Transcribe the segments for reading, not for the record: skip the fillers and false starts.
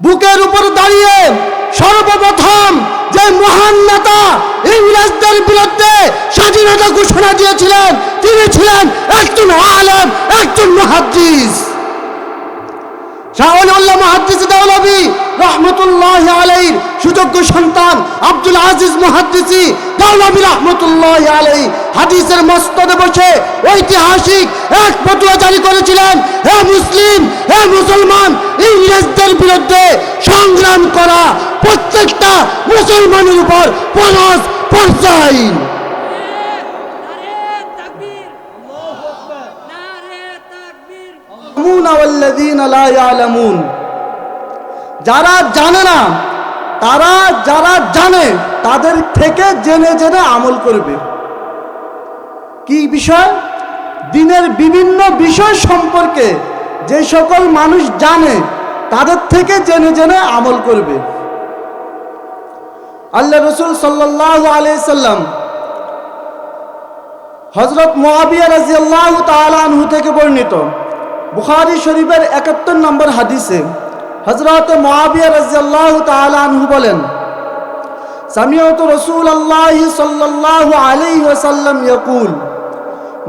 বুকের উপর দাঁড়িয়ে সর্বপ্রথম যে মহান নেতা ইংরেজদের বিরুদ্ধে স্বাধীনতা ঘোষণা দিয়েছিলেন তিনি ছিলেন একজন আলেম, একজন মুহাদ্দিস। শাহ ওলিউল্লাহ মুহাদ্দিস দেওলভী রহমতুল্লাহ আলাইহির সুযোগ্য সন্তান আব্দুল আজিজ মুহাদ্দিসি দেওলভী রহমতুল্লাহ আলাইহি হাদিসের মসনদে বসে ঐতিহাসিক এক ফতোয়া জারি করেছিলেন, হে মুসলিম, হে মুসলমান, ইংরেজদের বিরুদ্ধে সংগ্রাম করা প্রত্যেকটা মুসলমানের উপর ফরজ ফরজাইন। যারা জানে না তারা যারা জানে তাদের থেকে জেনে জেনে আমল করবে। কি বিষয়? দিনের বিভিন্ন বিষয় সম্পর্কে যে সকল মানুষ জানে তাদের থেকে জেনে জেনে আমল করবে। আল্লাহ রসুল সাল্লাল্লাহু আলাইহি সাল্লাম হযরত মুআবিয়া রাদিয়াল্লাহু তাআলা আনহু থেকে বর্ণিত বুখারী শরীফের ৭১ নম্বর হাদিসে হযরত মুআবিয়া রাদিয়াল্লাহু তাআলা আনহু বলেন, সামিআতু রাসূলুল্লাহি সাল্লাল্লাহু আলাইহি ওয়াসাল্লাম ইয়াকুল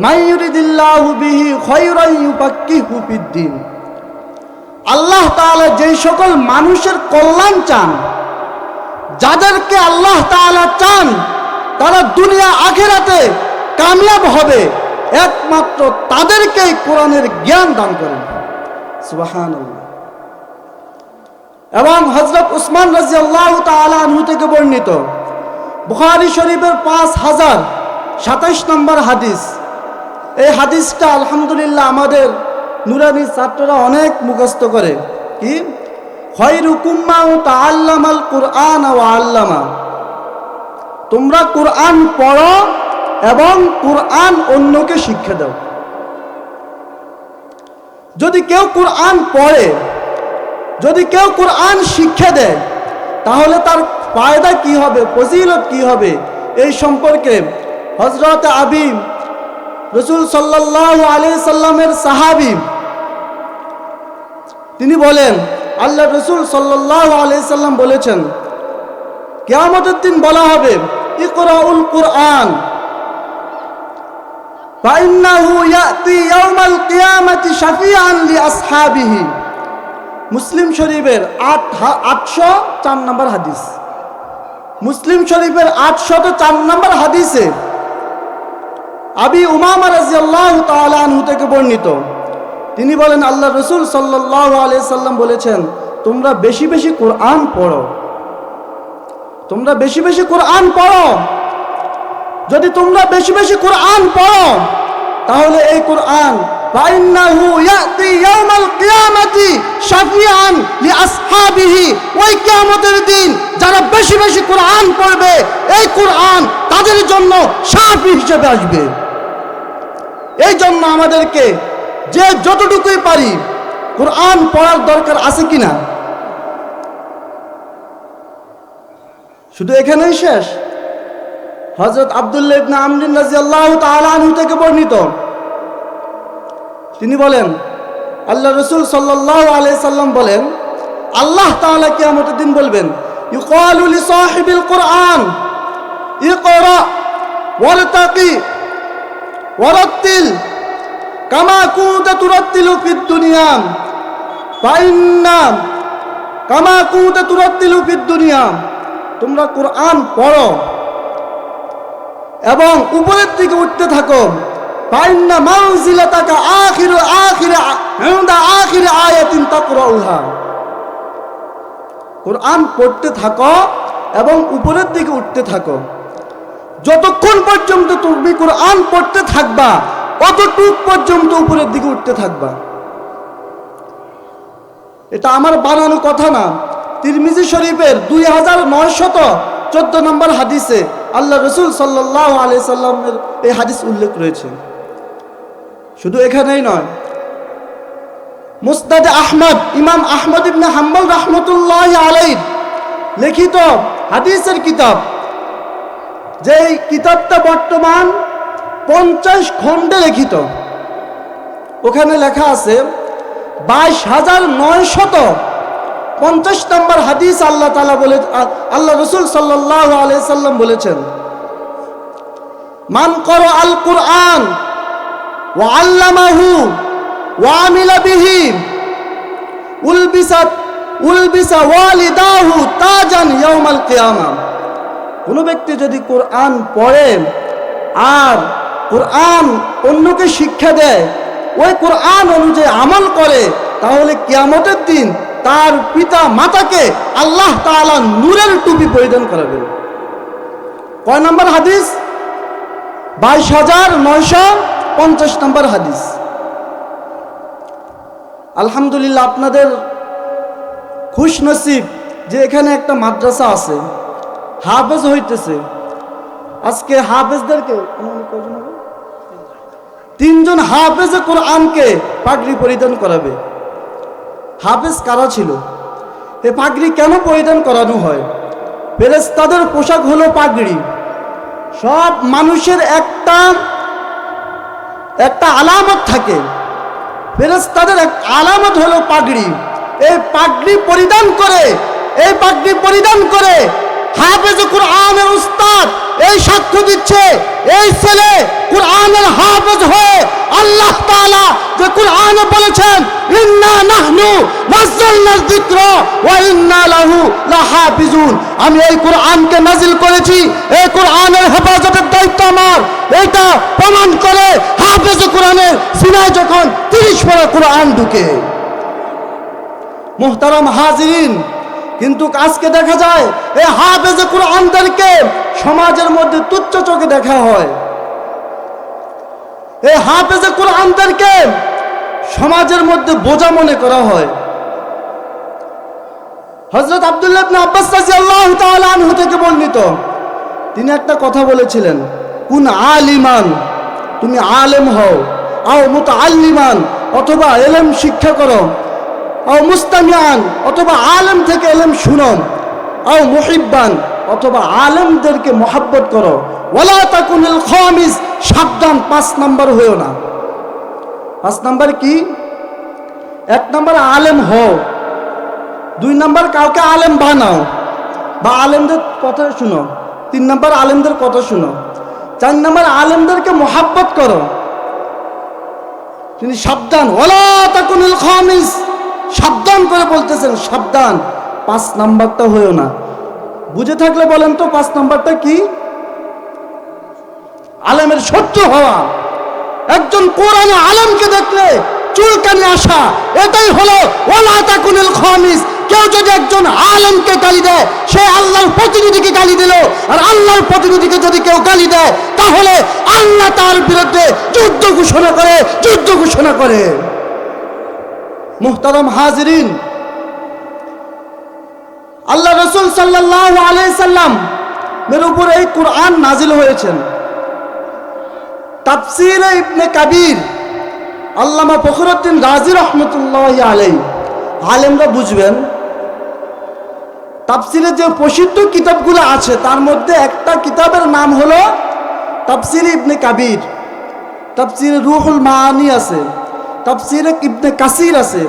মান ইউরিদিল্লাহু বিহি খায়রান ইউফাক্কিহু ফিদ্দীন। আল্লাহ তাআলা যেই সকল মানুষের কল্যাণ চান, যাদেরকে আল্লাহ তাআলা চান তারা দুনিয়া আখিরাতে কামিয়াব হবে, একমাত্র তাদেরকেই কোরআনের জ্ঞান দান করেন। সুবহানাল্লাহ। এবং হযরত উসমান রাদিয়াল্লাহু তাআলা আনহু থেকে বর্ণিত বুখারী শরীফের 5027 নম্বর হাদিস। এই হাদিসটা আলহামদুলিল্লাহ আমাদের নুরানি ছাত্ররা অনেক মুখস্থ করে। কি? খায়রুকুম মান তাআল্লামাল কুরআন ওয়া আল্লামা। তোমরা কুরআন পড়ো এবং কুরআন অন্যকে শিক্ষা দাও। যদি কেউ কুরআন পড়ে, যদি কেউ কুরআন শিক্ষা দেয়, তাহলে তার ফায়দা কি হবে, ফজিলত কি হবে, এই সম্পর্কে হযরত আবি রাসূল সাল্লাল্লাহু আলাইহি সাল্লামের সাহাবী তিনি বলেন, আল্লাহ রাসূল সাল্লাল্লাহু আলাইহি সাল্লাম বলেছেন, কিয়ামতের দিন বলা হবে, ইকরাউল কুরআন ফাইন্নাহু ইয়াতি ইয়াউমাল কিয়ামাতি শাফিআন লিআসহাবিহি। মুসলিম শরীফের 804 নম্বর হাদিস। মুসলিম শরীফের 804 নম্বর হাদিসে আবি উমামা রাদিয়াল্লাহু তাআলা আনহু থেকে বর্ণিত, তিনি বলেন, আল্লাহ রাসূল সাল্লাল্লাহু আলাইহি সাল্লাম বলেছেন, তোমরা বেশি বেশি কোরআন পড়ো, তোমরা বেশি বেশি কোরআন পড়ো। যদি তোমরা বেশি বেশি কোরআন পড়ো তাহলে এই কোরআন ফাইন্নাহু ইয়াতি ইয়াউমাল কিয়ামাতি শাফিআন লিআসহাবিহি, ওই কিয়ামতের দিন যারা বেশি বেশি কোরআন পড়বে এই কোরআন তাদের জন্য শাফি হিসেবে আসবে। এই জন্য আমাদেরকে যে যতটুকুই পারি কোরআন পড়ার দরকার আছে কিনা? শুধু এখানেই শেষ? হযরত আব্দুল্লাহ ইবনে আমর রাদিয়াল্লাহু তাআলা আনহু থেকে বর্ণিত, তিনি বলেন, আল্লাহ রাসূল সাল্লাল্লাহু আলাইহি সাল্লাম বলেন, আল্লাহ তাআলা কিয়ামতের দিন বলবেন, ইউকালু লি সাহিবিল কুরআন ইকরা ওয়ারতাকি ওয়ারাত্তিল কামা কুনতা তুরাত্তিলু ফিদ দুনিয়া ফাইন্না কামা কুনতা তুরাত্তিলু ফিদ দুনিয়া। তোমরা কোরআন পড়ো এবং উপরের দিকে উঠতে থাকো। ফাইন্না মানজিলাতাকা আখির ইনদা আখির আয়াতিন তাকরাউহা। কোরআন পড়তে থাকো এবং উপরের দিকে উঠতে থাকো। যতক্ষণ পর্যন্ত তুমি কোরআন পড়তে থাকবা ততটুক পর্যন্ত উপরের দিকে উঠতে থাকবা। এটা আমার বানানো কথা না, তিরমিজি শরীফের 2914 নম্বর হাদিসে আল্লাহ রাসূল সাল্লাল্লাহু আলাইহি সাল্লামের এই হাদিস উল্লেখ রয়েছে। শুধু এখানেই নয়, মুসনাদে আহমদ, ইমাম আহমদ ইবনে হাম্বল রাহমাতুল্লাহি আলাইহি লিখিত হাদিসের কিতাব, যেই কিতাবটা বর্তমান 50 খণ্ডে লিখিত, ওখানে লেখা আছে 22,900 50 নম্বর হাদিস আল্লাহ তাআলা বলে, আল্লাহ রাসূল সাল্লাল্লাহু আলাইহি সাল্লাম বলেছেন, মান ক্বারা আল কুরআন ওয়া আল্লামাহু ওয়া আমিলা বিহি উলবিসা ওয়ালিদাহু তাজান ইয়াউমাল কিয়ামাহ। কোন ব্যক্তি যদি কোরআন পড়ে আর কোরআন অন্যকে শিক্ষা দেয়, ওই কোরআন অনুযায়ী আমল করে, তাহলে কিয়ামতের দিন তার পিতা মাতাকে আল্লাহ তাআলা নূরের টুপি পরিধান করাবেন। কয় নম্বর হাদিস? 22,950 নম্বর হাদিস। আলহামদুলিল্লাহ, আপনাদের খুশ নসিব যে এখানে একটা মাদ্রাসা আছে, হাফেজ হইতেছে। আজকে হাফেজদেরকে 3 জন হাফেজে কোরআনকে পাগড়ি পরিধান করাবে। হাফেজ কারা ছিল? এ পাগড়ি কেন পরিধান করানো হয়? ফেরেশতাদের পোশাক হলো পাগড়ি। সব মানুষের একটা আলামত থাকে, ফেরেশতাদের এক আলামত হলো পাগড়ি। এই পাগড়ি পরিধান করে হাফেজে কোরআনের উস্তাদ এই সাক্ষ্য দিচ্ছে, এই ছেলে কোরআনের হাফেজ হয়ে আল্লাহ তাআলা যে কোরআনে বলেছেন, ইন্না নাহনু নাযালনা যিকরা ওয়া ইন্না লাহু লাহাফিজুন, আমি এই কোরআনকে নাজিল করেছি, এই কোরআনের হেফাজতের দায়িত্ব আমার। এটা প্রমাণ করে হাফেজে কোরআনের সিনায় যখন 30 পারা কোরআন ঢুকে। মুহতারাম হাজিরিন, কিন্তু আজকে দেখা যায় এই হাফেজে কোরআনদেরকে সমাজের মধ্যে তুচ্ছ চোখে দেখা হয়। এই হাফেজে কোরআনদেরকে সমাজের মধ্যে বোঝা মনে করা হয়। হযরত আব্দুল্লাহ ইবনে আব্বাস রাদিয়াল্লাহু তাআলা আনহু থেকে বর্ণিত, তিনি একটা কথা বলেছিলেন, কুন আলিমান, তুমি আলেম হও, আও মুতাআল্লিমান, অথবা ইলম শিক্ষা করো, আও মুস্তামিআন, অথবা আলেম থেকে ইলম শুনো, আও মুহিব্বান, অথবা আলেমদেরকে মহব্বত করো, ওয়ালা তাকুনিল খামিস, সাবধান 5 নাম্বার হয়েও না। 5 নাম্বার কি? 1 নাম্বার আলেম হও, 2 নাম্বার কাউকে আলেম বানাও বা আলেমদের কথা শুনো, 3 নাম্বার আলেমদের কথা শুনো, 4 নাম্বার আলেমদেরকে মহব্বত করো। তিনি সাবধান, ওয়ালা তাকুনিল খামিস, সাবধান করে বলতেছেন, সাবধান 5 নাম্বারটা হয়েও না। বুঝে থাকলে বলেন তো 5 নাম্বারটা কি? আলেমের শত্রু হওয়া। একজন কোরআনে আলেমকে দেখলে চুলকানি আসা, এটাই হলো ওয়ালা তাকুনিল খামিস। কেউ যদি একজন আলেমকে গালি দেয়, সে আল্লাহর প্রতিনিধিকে গালি দিল। আর আল্লাহর প্রতিনিধিকে যদি কেউ গালি দেয়, তাহলে আল্লাহ তার বিরুদ্ধে যুদ্ধ ঘোষণা করে। মুহতারাম হাজিরিন, আল্লাহ রাসূল সাল্লাল্লাহু আলাইহি সাল্লাম এর উপর এই কোরআন নাজিল হয়েছেন। তাফসীরে ইবনে কাবির আল্লামা ফখরুদ্দিন রাজি রাহমাতুল্লাহি আলাইহি, আলেমরা বুঝবেন, তাফসীরে যে প্রসিদ্ধ কিতাবগুলো আছে তার মধ্যে একটা কিতাবের নাম হলো তাফসীরে ইবনে কাবির, তাফসীরে রুহুল মাআনি আছে, তাফসীরে ইবনে কাসির আছে,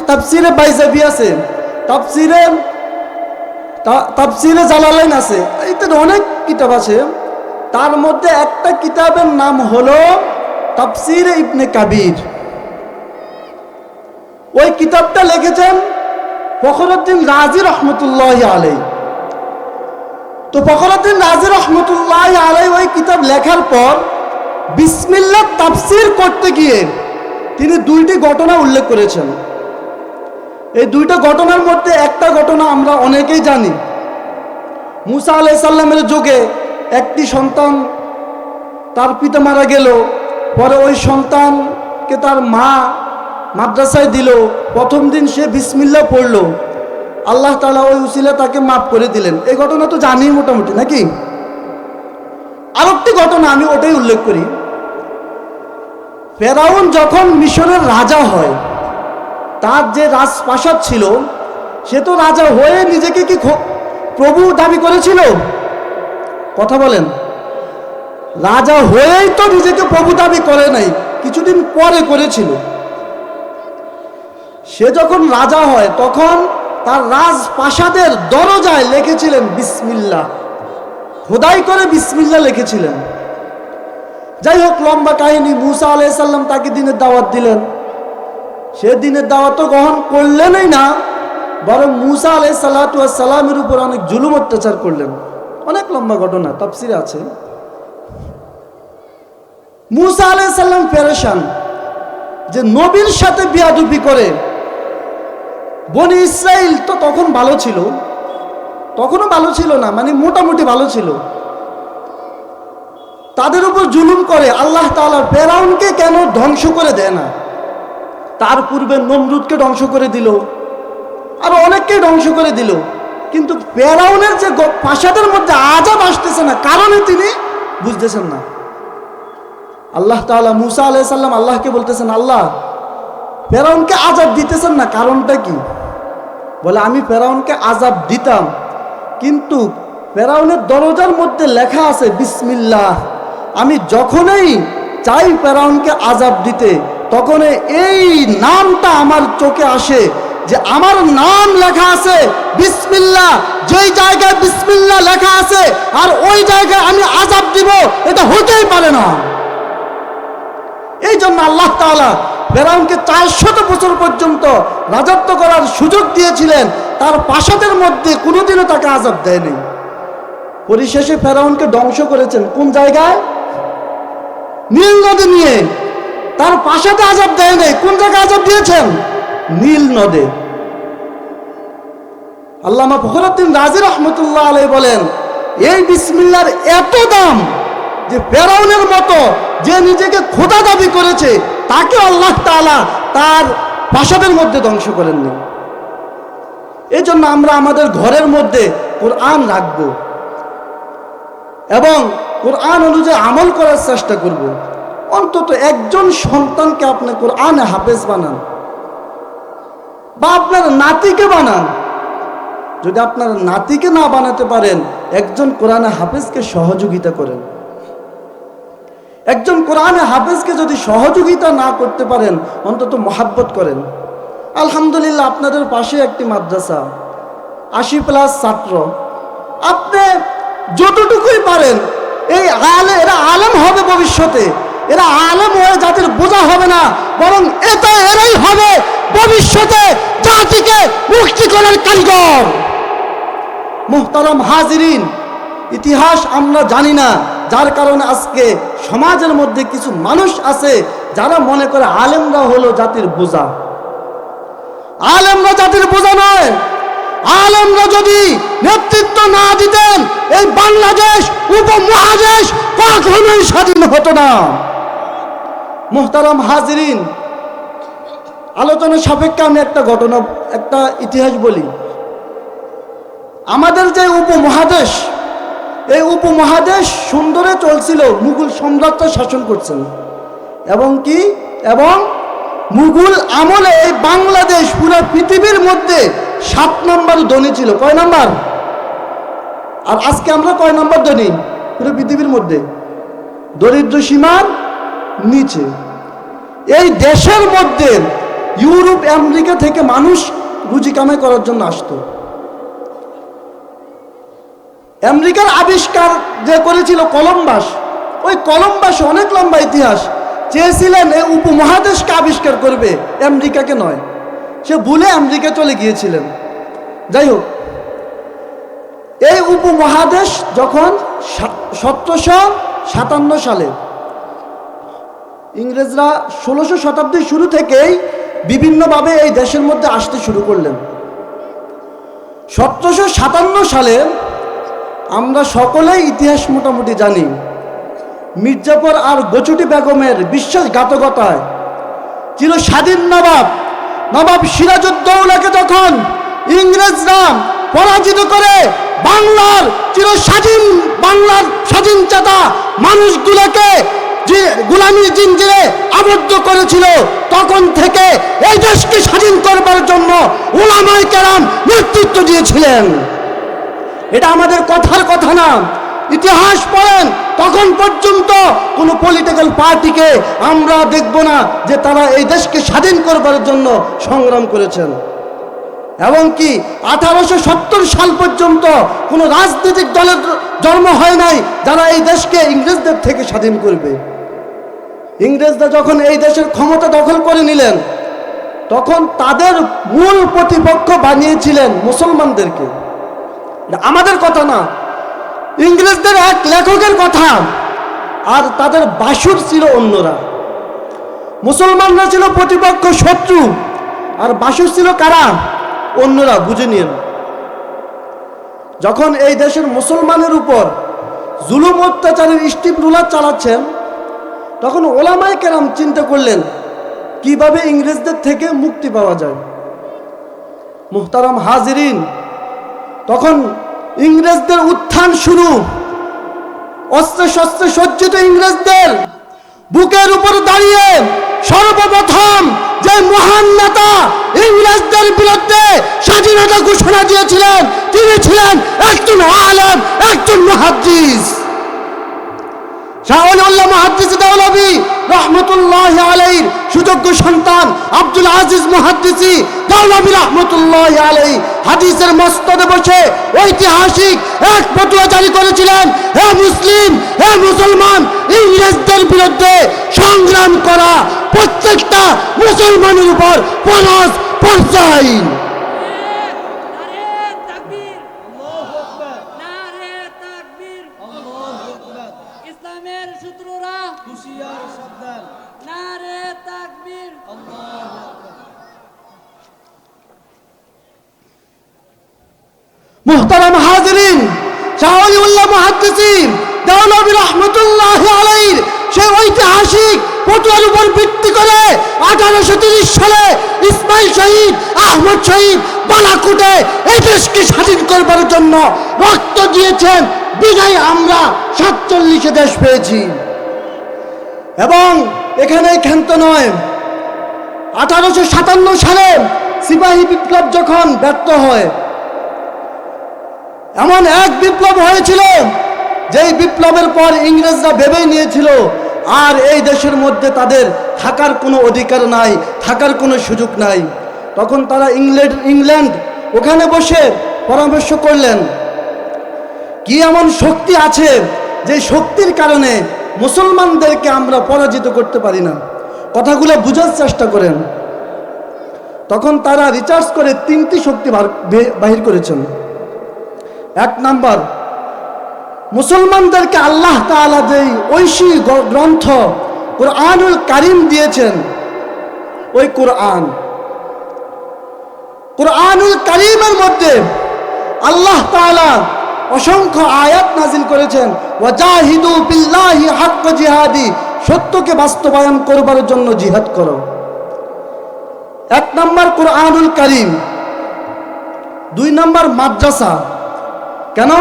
তাফসীরে বাইজাবি আছে, তাফসীরে জালালাইন আছে, ইত্যাদি অনেক কিতাব আছে। তার মধ্যে একটা কিতাবের নাম হলো তাফসীরে ইবনে কাবির। ওই কিতাবটা লিখেছেন ফখরুদ্দিন রাজি রহমতুল্লাহি আলাইহি। তো ফখরুদ্দিন রাজি রহমতুল্লাহি আলাইহি ওই কিতাব লেখার পর বিসমিল্লাহ তাফসীর করতে গিয়ে তিনি 2টি ঘটনা উল্লেখ করেছেন। এই 2টা ঘটনার মধ্যে একটা ঘটনা আমরা অনেকেই জানি। মুসা আলাইহিস সালামের যুগে একটি সন্তান, তার পিতা মারা গেল, পরে ওই সন্তানকে তার মা মাদ্রাসায় দিল। প্রথম দিন সে বিসমিল্লাহ পড়ল, আল্লাহ তাআলা ওই উসিলা তাকে মাফ করে দিলেন। এই ঘটনা তো জানি মোটামুটি, নাকি? আরেকটি ঘটনা আমি ওটাই উল্লেখ করি। ফেরাউন যখন মিশরের রাজা হয়, তার যে রাজপ্রাসাদ ছিল, সে তো রাজা হয়ে নিজেকে কি প্রভু দাবি করেছিল? কথা বলেন। রাজা হয়েই তো নিজেকে প্রভু দাবি করে নাই, কিছুদিন পরে করেছিল। সে যখন রাজা হয় তখন তার রাজপ্রাসাদের দরজায় লিখেছিলেন বিসমিল্লাহ, খোদাই করে বিসমিল্লাহ লিখেছিলেন। যাই হোক, লম্বা কাহিনী। মুসা আলাইহিস সালাম তাকে দিনের দাওয়াত দিলেন, সে দিনের দাওয়াত তো গ্রহণ করলেনই না, বরং মুসা আলাইহিস সালামের উপর অনেক জুলুম অত্যাচার করলেন। অনেক লম্বা ঘটনা, তাফসিরে আছে। মুসা আলাইহিস সালাম পেরেশান যে নবীর সাথে বিয়াদবি করে। বনি ইসরাইল তো তখন ভালো ছিল, তখনও ভালো ছিল না, মানে মোটামুটি ভালো ছিল। তাদের উপর জুলুম করে। আল্লাহ তাআলা ফেরাউনকে কেন ধ্বংস করে দেয় না? তার পূর্বে নমরুদকে ধ্বংস করে দিল, আরো অনেককে ধ্বংস করে দিল, কিন্তু ফেরাউনের যে প্রাসাদের মধ্যে আযাব আসতেছে না, কারণে তিনি বুঝতেছেন না। আল্লাহ তাআলা মুসা আলাইহিস সালাম আল্লাহকে বলতেছেন, আল্লাহ ফেরাউনকে আযাব দিতেছেন না, কারণটা কি? বলে, আমি ফেরাউনকে আযাব দিতাম, কিন্তু ফেরাউনের দরজার মধ্যে লেখা আছে বিসমিল্লাহ। আমি যখনই চাই ফেরাউনকে আযাব দিতে, তখন এই নামটা আমার চোখে আসে যে আমার নাম লেখা আছে বিসমিল্লাহ। যেই জায়গায় বিসমিল্লাহ লেখা আছে আর ওই জায়গায় আমি আযাব দিব, এটা হতেই পারে না। এই জন্য আল্লাহ তাআলা ফেরাউনকে 400 বছর পর্যন্ত রাজত্ব করার সুযোগ দিয়েছিলেন, তার প্রাসাদের মধ্যে কোনোদিনও তাকে আযাব দেয়নি। পরিশেষে ফেরাউনকে ধ্বংস করেছেন কোন জায়গায়? নীল নদী নিয়ে। তার প্রাসাদে আযাব দেয় নাই, কোন জায়গায় আযাব দিয়েছেন? নীল নদে। আল্লামা ফখরুদ্দিন রাজি রহমতুল্লাহ আলাইহি বলেন, এই বিসমিল্লাহর এত দাম যে ফেরাউনের মতো যে নিজেকে খোদা দাবি করেছে, তাকে আল্লাহ তাআলা তার প্রাসাদের মধ্যে ধ্বংস করেননি। এই জন্য আমরা আমাদের ঘরের মধ্যে কোরআন রাখব এবং কোরআন অনুযায়ী আমল করার চেষ্টা করব। অন্তত একজন সন্তানকে আপনি কোরআনে হাফেজ বানান, বা আপনার নাতিকে বানান। যদি আপনার নাতিকে না বানাতে পারেন, একজন কোরআনে হাফেজকে সহযোগিতা করেন। একজন কোরআনে হাফেজকে যদি সহযোগিতা না করতে পারেন, অন্তত মহাব্বত করেন। আলহামদুলিল্লাহ, আপনাদের পাশে একটি মাদ্রাসা, 80+ ছাত্র। আপনি যতটুকুই পারেন, এরা আলেম হবে ভবিষ্যতে। এরা আলেম হয়ে জাতির বোঝা হবে না, বরং এরাই হবে ভবিষ্যতে জাতিকে মুক্তি করার কারিগর। মুহতারাম হাজিরিন, ইতিহাস আমরা জানি না, যার কারণে আজকে সমাজের মধ্যে কিছু মানুষ আছে যারা মনে করে আলেমরা হলো জাতির বোঝা। আলেমরা জাতির বোঝা নয়। আলেমরা যদি নেতৃত্ব না দিতেন, এই বাংলাদেশ উপমহাদেশ কখনোই স্বাধীন হতো না। মুহতারাম হাজিরিন, আলোচনা সাপেক্ষে আমি একটা ইতিহাস বলি। আমাদের যে উপমহাদেশ, এই উপমহাদেশ সুন্দরে চলছিল, মুঘল সম্রাটরা শাসন করছেন, এবং মুঘল আমলে এই বাংলাদেশ পুরো পৃথিবীর মধ্যে 7 নম্বর ধনী ছিল। কয় নাম্বার? আর আজকে আমরা কয় নম্বর ধনী পুরো পৃথিবীর মধ্যে? দরিদ্র সীমার নিচে। এই দেশের মধ্যে ইউরোপ আমেরিকা থেকে মানুষ রুজি কামাই করার জন্য আসতো। আমেরিকার আবিষ্কার যে করেছিল কলম্বাস, ওই কলম্বাস অনেক লম্বা ইতিহাস, চেয়েছিলেন এই উপমহাদেশকে আবিষ্কার করবে, আমেরিকাকে নয়। সে ভুলে আমেরিকা চলে গিয়েছিলেন। যাই হোক, এই উপমহাদেশ যখন 1757 সালে, ইংরেজরা 1600 শতাব্দীর শুরু থেকেই বিভিন্নভাবে এই দেশের মধ্যে আসতে শুরু করলেন। 1757 সালে আমরা সকলেই ইতিহাস মোটামুটি জানি, মির্জাফর আর গচুটি বেগমের বিশ্বাসঘাতকতায় চির স্বাধীন নবাব সিরাজউদ্দৌলাকে যখন ইংরেজরা পরাজিত করে বাংলার স্বাধীনচেতা মানুষগুলোকে যে গোলামীর জিঞ্জিরে আবদ্ধ করেছিল, তখন থেকে এই দেশকে স্বাধীন করবার জন্য উলামায়ে কেরাম নেতৃত্ব দিয়েছিলেন। এটা আমাদের কথার কথা না, ইতিহাস পড়েন। তখন পর্যন্ত কোনো পলিটিক্যাল পার্টিকে আমরা দেখব না যে তারা এই দেশকে স্বাধীন করবার জন্য সংগ্রাম করেছেন। এবং কি 1870 সাল পর্যন্ত কোনো রাজনৈতিক দলের জন্ম হয় নাই যারা এই দেশকে ইংরেজদের থেকে স্বাধীন করবে। ইংরেজরা যখন এই দেশের ক্ষমতা দখল করে নিলেন, তখন তাদের মূল প্রতিপক্ষ বানিয়েছিলেন মুসলমানদেরকে। আমাদের কথা না, ইংরেজদের এক লেখকের কথা। আর তাদের বাসুর ছিল অন্যরা। মুসলমানরা ছিল প্রতিপক্ষ, শত্রু, আর বাসুর ছিল কারা? অন্যরা। বুঝে নিন, যখন এই দেশের মুসলমানের উপর জুলুম অত্যাচারের স্টিপ রুলার চালাচ্ছেন, তখন ওলামায়ে কেরাম চিন্তা করলেন কিভাবে ইংরেজদের থেকে মুক্তি পাওয়া যায়। মুহতারাম হাজিরিন, তখন ইংরেজদের উত্থান শুরু। অস্ত্রে শস্ত্রে সজ্জিত ইংরেজদের বুকের উপর দাঁড়িয়ে সর্বপ্রথম যে মহান নেতা ইংরেজদের বিরুদ্ধে স্বাধীনতা ঘোষণা দিয়েছিলেন, তিনি ছিলেন একজন আলেম, একজন মুহাদ্দিস, শাহ ওলিউল্লাহ মুহাদ্দিস দেওলভী রহমতুল্লাহি আলাইহির সুযোগ্য সন্তান আব্দুল আজিজ মুহাদ্দিসি দেওলভী রহমতুল্লাহি আলাইহি হাদিসের মসনদে বসে ঐতিহাসিক এক ফতোয়া জারি করেছিলেন, হে মুসলিম, হে মুসলমান, ইংরেজদের বিরুদ্ধে সংগ্রাম করা প্রত্যেকটা মুসলমানের উপর ফরজ পর্যায়। ইসলামের শত্রুরা হুঁশিয়ার সাবধান, নারে তাকবীর। মুহতারাম হাজিরিন, শাহ ওলিউল্লাহ মুহাদ্দিসি দেওলভী রহমতুল্লাহি আলাইহির সেই ঐতিহাসিক ফতোয়ার উপর ভিত্তি করে 1830 সালে ইসমাইল শহীদ, আহমদ শহীদ বালাকোটে এই দেশকে স্বাধীন করবার জন্য রক্ত দিয়েছেন, বিদায় আমরা 47 দেশ পেয়েছি। এবং এখানে ক্ষান্ত নয়, 1857 সালে সিপাহী বিপ্লব যখন ব্যর্থ হয়, এমন এক বিপ্লব হয়েছিল যেই বিপ্লবের পর ইংরেজরা ভেবেই নিয়েছিল আর এই দেশের মধ্যে তাদের থাকার কোনো অধিকার নাই, থাকার কোনো সুযোগ নাই। তখন তারা ইংল্যান্ড ওখানে বসে পরামর্শ করলেন কি এমন শক্তি আছে যে শক্তির কারণে মুসলমানদেরকে আমরা পরাজিত করতে পারি না। কথাগুলো বুঝার চেষ্টা করেন। তখন তারা রিসার্চ করে 3টি শক্তি বাহির করেছেন। 1 নাম্বার, মুসলমানদেরকে আল্লাহ তাআলা যেই ঐশী গ্রন্থ কুরআনুল কারীম দিয়েছেন, ওই কুরআনুল কারীমের মধ্যে আল্লাহ তাআলা অসংখ্য আয়াত নাজিল করেছেন, ওয়াজাহিদু বিল্লাহি হাক্কা জিহাদি, সত্যকে বাস্তবায়ন করবার জন্য জিহাদ করো। 1 নাম্বার কুরআনুল কারীম। 2 নাম্বার মাদ্রাসা। কেন?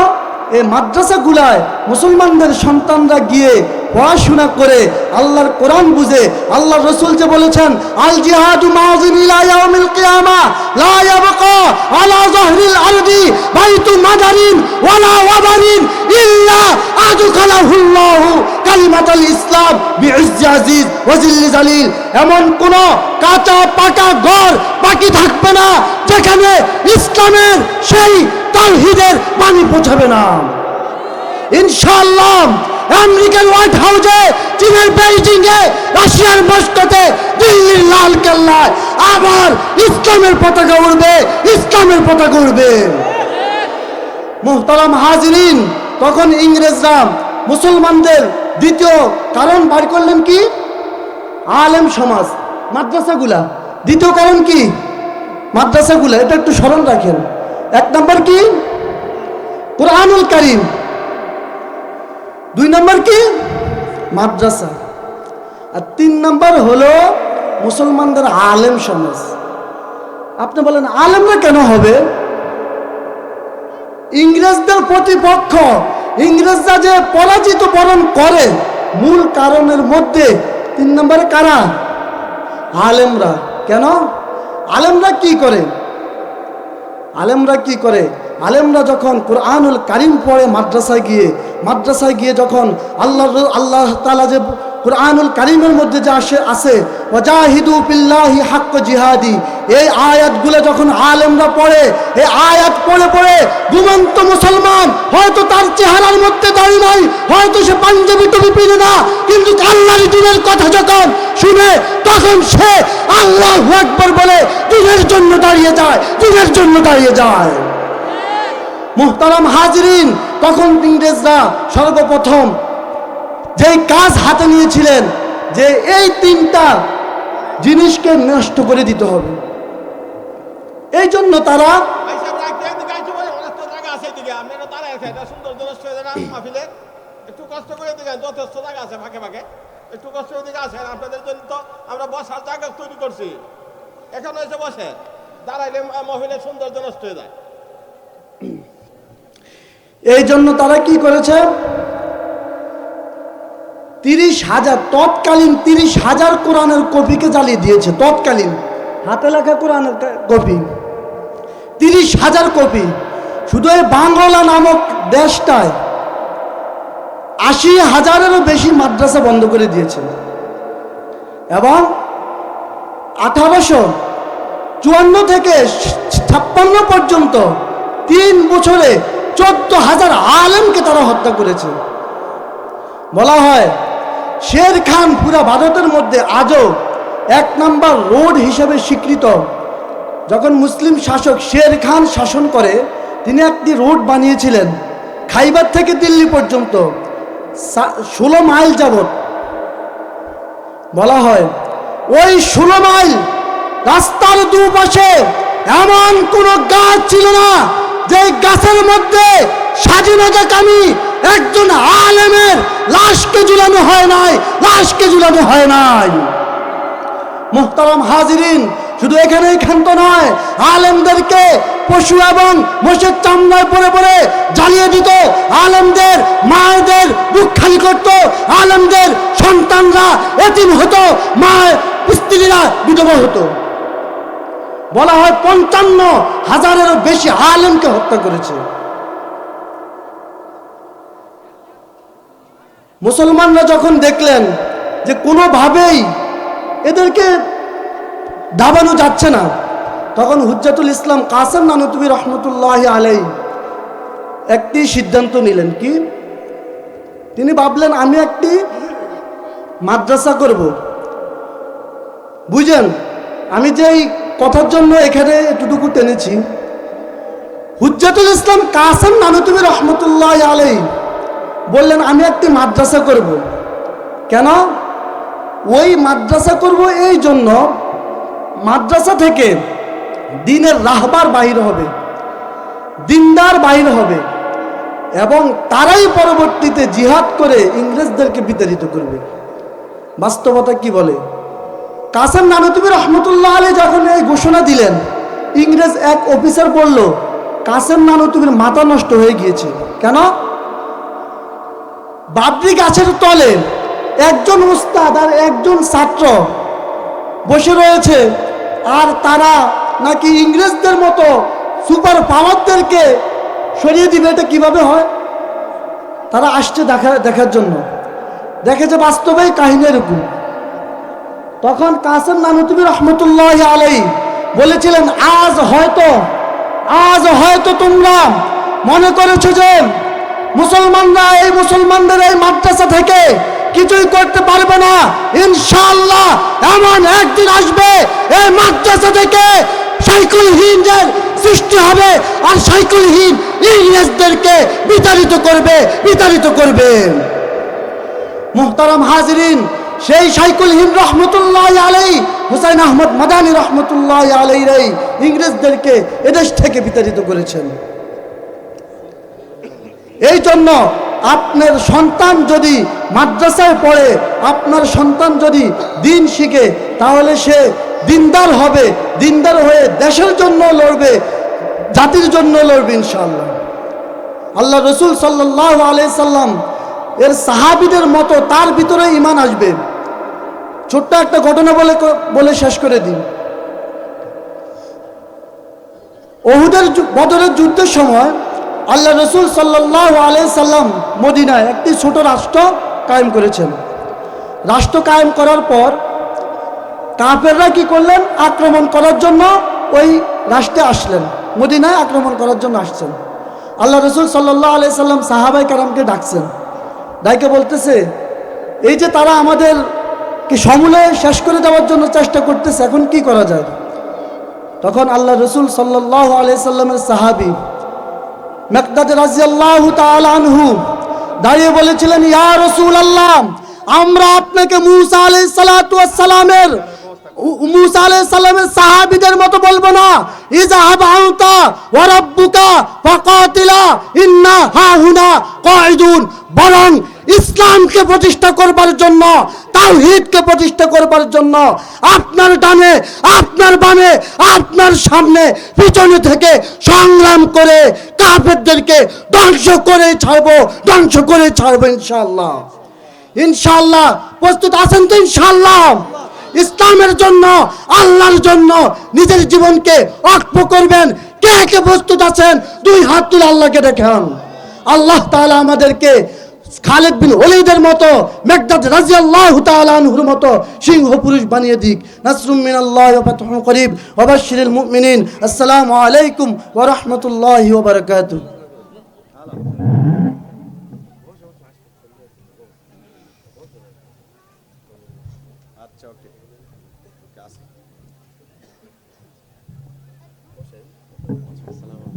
এই মাদ্রাসাগুলায় মুসলমানদের সন্তানরা গিয়ে পড়াশোনা করে আল্লাহর কোরআন বুঝে। আল্লাহ রাসূল যে বলেছেন, আল জিহাদু মাযিন ইলা ইয়াউমিল কিয়ামা লা ইয়াবকা আলা যাহরিল আরদি বাইতু মাদারিন ওয়ালা ওয়াবারিন ইল্লা আদখালাহুল্লাহু কালিমাতুল ইসলাম বিইজ্জি আজিজ ওয়া জিল্লি জালিল। এমন কোন কাঁচা পাকা ঘর বাকি থাকবে না যেখানে ইসলামের সেই তাওহীদের বাণী পৌঁছাবে না। ইনশাআল্লাহ আমেরিকার হোয়াইট হাউসে, চীনের বেইজিং এ, রাশিয়ার মস্কোতে, দিল্লির লাল কেল্লায় আবার ইসলামের পতাকা উড়বে, ইসলামের পতাকা উড়বে। মুহতারাম হাজিরিন, তখন ইংরেজরা মুসলমানদের দ্বিতীয় কারণ বার করলেন কি? আলেম সমাজ, মাদ্রাসাগুলা। দ্বিতীয় কারণ কি? মাদ্রাসাগুলা। এটা একটু স্মরণ রাখেন। 1 নাম্বার কি? কুরআনুল কারীম। 2 নাম্বার কি? মাদ্রাসা। আর 3 নাম্বার হলো মুসলমানদের আলেম সমাজ। আপনি বলেন আলেমরা কেন হবে? ইংরেজদের প্রতিপক্ষ, ইংরেজরা যে পরাজিত বরণ করে, মূল কারণের মধ্যে 3 নম্বরে কারা? আলেমরা। কেন? আলেমরা কি করে? আলেমরা যখন কুরআনুল কারীম পড়ে মাদ্রাসায় গিয়ে যখন আল্লাহ তাআলা যে কুরআনুল কারীমের মধ্যে যে আছে ওয়াজাহিদু বিল্লাহি হাক্ক জিহাদি, এই আয়াতগুলো যখন আলেমরা পড়ে, এই আয়াত পড়ে পড়ে ঘুমন্ত মুসলমান, হয়তো তার চেহারার মধ্যে দাড়ি নাই, হয়তো সে পাঞ্জাবি টুপি পরে না, কিন্তু আল্লাহর দ্বীনের কথা যখন শুনে তখন সে আল্লাহু আকবার বলে দ্বীনের জন্য দাঁড়িয়ে যায়, দ্বীনের জন্য দাঁড়িয়ে যায়। মুহতারাম হাজিরিন, তখন ইংরেজরা সর্বপ্রথম যেই কাজ হাতে নিয়েছিলেন যে এই তিনটা জিনিসকে নষ্ট করে দিতে হবে, এই জন্য তারা একটু কষ্ট করে দিকে যথেষ্ট জায়গা আছে, ফাঁকে ফাঁকে একটু কষ্ট করে দিকে আসেন। আপনাদের জন্য তো আমরা বসার জায়গা তৈরি করছি, এখানে এসে বসে দাঁড়াইলে মহিলার সৌন্দর্য নষ্ট হয়ে যায়। এই জন্য তারা কি করেছে, 30,000 তৎকালীন 30,000 কোরআনের কপিকে জ্বালিয়ে দিয়েছে। তৎকালীন হাতে লেখা কোরআনের কপি 30,000 কপি। শুধু এই বাংলা নামক দেশটায় 80,000-এরও বেশি মাদ্রাসা বন্ধ করে দিয়েছে এবং 1854 থেকে 56 পর্যন্ত 3 বছরে 14,000 আলেমকে তারা হত্যা করেছে। বলা হয় শের খান পুরা ভারতের মধ্যে আজও 1 নম্বর রোড হিসেবে স্বীকৃত। যখন মুসলিম শাসক শের খান শাসন করে, তিনি একটি রোড বানিয়েছিলেন খাইবার থেকে দিল্লি পর্যন্ত 16 মাইল যাবত। বলা হয় ওই 16 মাইল রাস্তার দুপাশে এমন কোনো গাছ ছিল না যে গাছের মধ্যে স্বাধীনতাকামী একজন আলেমের লাশকে ঝুলানো হয় নাই, লাশকে ঝুলানো হয় নাই। মুহতারাম হাজিরিন, শুধু এখানেই ক্ষান্ত নয়, আলেমদেরকে পশু এবং মোষের চামড়ায় পরে পরে জ্বালিয়ে দিত, আলেমদের মায়েদের বুক খালি করত, আলেমদের সন্তানরা এতিম হতো, মায়ের স্ত্রীরা বিধবা হতো। বলা হয় 55,000-এরও বেশি আলেমকে হত্যা করেছে। মুসলমানরা যখন দেখলেন যে কোনোভাবেই এদেরকে দাবানো যাচ্ছে না, তখন হুজ্জাতুল ইসলাম কাসেম নানুতুবি রহমতুল্লাহি আলাইহি একটি সিদ্ধান্ত নিলেন। কি? তিনি ভাবলেন আমি একটি মাদ্রাসা করব। বুঝেন, আমি যেই কথার জন্য এখানে এতটুকু টেনেছি, হুজ্জাতুল ইসলাম কাসেম নানুতুবি রহমতুল্লাহি আলাইহি বললেন আমি একটি মাদ্রাসা করব। কেন? ওই মাদ্রাসা করব এই জন্য, মাদ্রাসা থেকে দ্বীনের রাহবার বাহির হবে, দিনদার বাহির হবে এবং তারাই পরবর্তীতে জিহাদ করে ইংরেজদেরকে বিতাড়িত করবে। বাস্তবতা কি বলে? কাসেম নানুতুবি রহমতুল্লাহ আলাইহি যখন এই ঘোষণা দিলেন, ইংরেজ এক অফিসার বলল কাসেম নানুতুবির মাথা নষ্ট হয়ে গিয়েছে। কেন? বাবরি গাছের তলে একজন উস্তাদ আর একজন ছাত্র বসে রয়েছে, আর তারা নাকি ইংরেজদের মতো সুপার পাওয়ারদেরকে সরিয়ে দিবে। এটা কিভাবে হয়? তারা আসছে দেখার জন্য, দেখেছে বাস্তবেই কাহিনী এরকম। তখন কাসেম নানুতুবি রহমতুল্লাহি আলাইহি বলেছিলেন আজ হয়তো তোমরা মনে করেছো যে মুসলমানরা এই মুসলমানদের এই মাদ্রাসা থেকে কিছুই করতে পারবে না। ইনশাআল্লাহ এমন একদিন আসবে এই মাদ্রাসা থেকে সাইকেলহীনদের সৃষ্টি হবে, আর সাইকেলহীন ইংরেজদেরকে বিতাড়িত করবে। মুহতারাম হাজিরিন, সেই সাইকেলহীন রহমতুল্লাহি আলাইহি হুসাইন আহমদ মাদানী রহমতুল্লাহি আলাইহি ইংরেজদেরকে এদেশ থেকে বিতাড়িত করেছেন। এই জন্য আপনার সন্তান যদি মাদ্রাসায় পড়ে, আপনার সন্তান যদি দ্বীন শিখে, তাহলে সে দিনদার হবে, দিনদার হয়ে দেশের জন্য লড়বে, জাতির জন্য লড়বে ইনশাআল্লাহ। আল্লাহ রসুল সাল্লাল্লাহু আলাইহি সাল্লাম এর সাহাবীদের মতো তার ভিতরে ঈমান আসবে। ছোট্ট একটা ঘটনা বলে শেষ করে দিন। বদরের যুদ্ধের সময় আল্লাহ রসুল সাল্লাল্লাহু আলাইহি সাল্লাম মদিনায় একটি ছোট রাষ্ট্র কায়েম করেছেন। রাষ্ট্র কায়েম করার পর কাফেররা কি করলেন, আক্রমণ করার জন্য ওই রাষ্ট্রে আসলেন, মদিনায় আক্রমণ করার জন্য আসছেন। আল্লাহ রসুল সাল্লাল্লাহু আলাইহি সাল্লাম সাহাবায়ে কেরামকে ডাকছেন, ডাইকে বলতেছে এই যে তারা আমাদেরকে সমূলে শেষ করে দেওয়ার জন্য চেষ্টা করতেছে, এখন কি করা যায়? তখন আল্লাহ রসুল সাল্লাল্লাহু আলাইহি সাল্লামের সাহাবী মিকদাদ রাদিয়াল্লাহু তাআলা আনহু দাঁড়িয়ে বলেছিলেন, ইয়া রাসূলুল্লাহ, আমরা আপনাকে মুসা আলাইহিস সালাতু ওয়াস সালামের সাহাবীদের মতো বলবো না, ইযহাব আনতা ওয়া রাব্বুকা ফাকাতিলা ইন্না হাহুনা কাঈদুন, বরং ইসলামকে প্রতিষ্ঠা করবার জন্য, তাওহীদকে প্রতিষ্ঠা করবার জন্য আপনার ডানে, আপনার বামে, আপনার সামনে, পিছনে থেকে সংগ্রাম করে কাফেরদেরকে ধ্বংস করে ছাড়বো, ধ্বংস করে ছাড়বো ইনশাআল্লাহ। ইনশাআল্লাহ প্রস্তুত আছেন তো? ইনশাআল্লাহ ইসলামের জন্য, আল্লাহর জন্য নিজের জীবনকে অক্ষ করবেন। কে কে প্রস্তুত আছেন? দুই হাত তুলে আল্লাহকে দেখান। আল্লাহ তাআলা আমাদেরকে খালিদ বিন ওলীদের মতো, মিকদাদ রাদিয়াল্লাহু তাআলা আনহুর মতো সিংহ পুরুষ বানিয়ে দিক। নাসরুম মিনাল্লাহি ওয়া ফাতহুন করিব ওয়া বাশশিরিল মুমিনিন। আসসালামু আলাইকুম ওয়া রাহমাতুল্লাহি ওয়া বারাকাতুহু। আচ্ছা, ওকে, আসসালামু আলাইকুম।